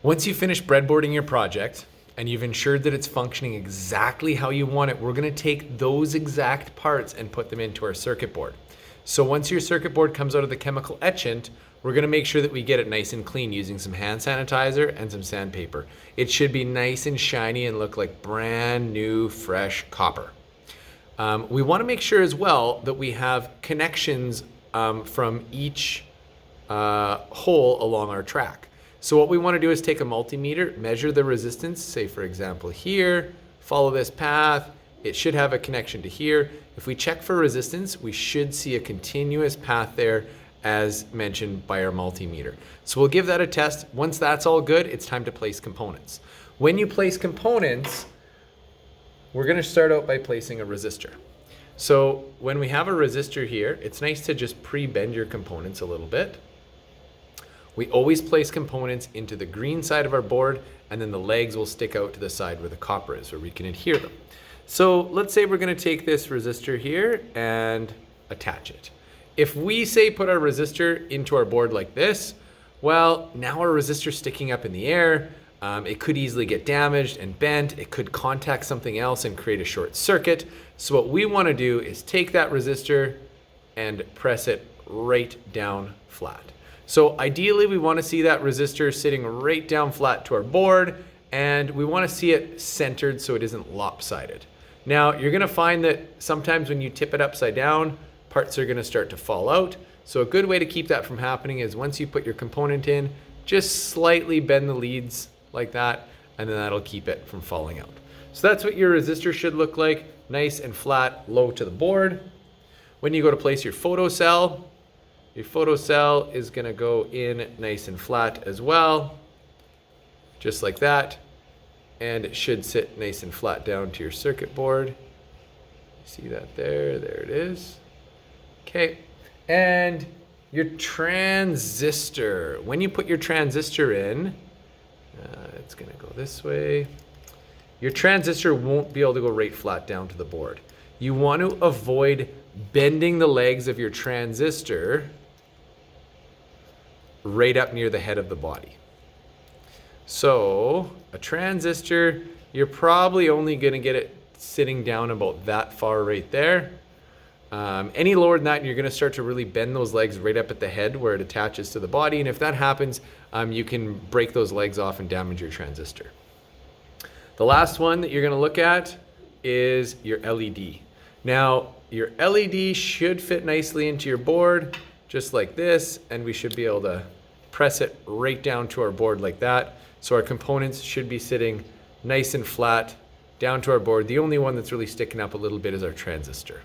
Once you finish breadboarding your project and you've ensured that it's functioning exactly how you want it, we're gonna take those exact parts and put them into our circuit board. So once your circuit board comes out of the chemical etchant, we're gonna make sure that we get it nice and clean using some hand sanitizer and some sandpaper. It should be nice and shiny and look like brand new, fresh copper. We wanna make sure as well that we have connections from each hole along our track. So what we want to do is take a multimeter, measure the resistance, say for example here, follow this path, it should have a connection to here. If we check for resistance, we should see a continuous path there as mentioned by our multimeter. So we'll give that a test. Once that's all good, it's time to place components. When you place components, we're going to start out by placing a resistor. So when we have a resistor here, it's nice to just pre-bend your components a little bit. We always place components into the green side of our board, and then the legs will stick out to the side where the copper is, where we can adhere them. So let's say we're going to take this resistor here and attach it. If we say put our resistor into our board like this, well, now our resistor's sticking up in the air. It could easily get damaged and bent. It could contact something else and create a short circuit. So what we want to do is take that resistor and press it right down flat. So ideally we want to see that resistor sitting right down flat to our board, and we want to see it centered so it isn't lopsided. Now you're going to find that sometimes when you tip it upside down, parts are going to start to fall out. So a good way to keep that from happening is once you put your component in, just slightly bend the leads like that, and then that'll keep it from falling out. So that's what your resistor should look like, nice and flat, low to the board. When you go to place your photocell is gonna go in nice and flat as well, just like that. And it should sit nice and flat down to your circuit board. See that there? There it is. Okay, and your transistor. When you put your transistor in, it's gonna go this way. Your transistor won't be able to go right flat down to the board. You want to avoid bending the legs of your transistor right up near the head of the body. So a transistor, you're probably only gonna get it sitting down about that far right there. Any lower than that, you're gonna start to really bend those legs right up at the head where it attaches to the body. And if that happens, you can break those legs off and damage your transistor. The last one that you're gonna look at is your LED. Now, your LED should fit nicely into your board, just like this, and we should be able to press it right down to our board like that. So our components should be sitting nice and flat down to our board. The only one that's really sticking up a little bit is our transistor.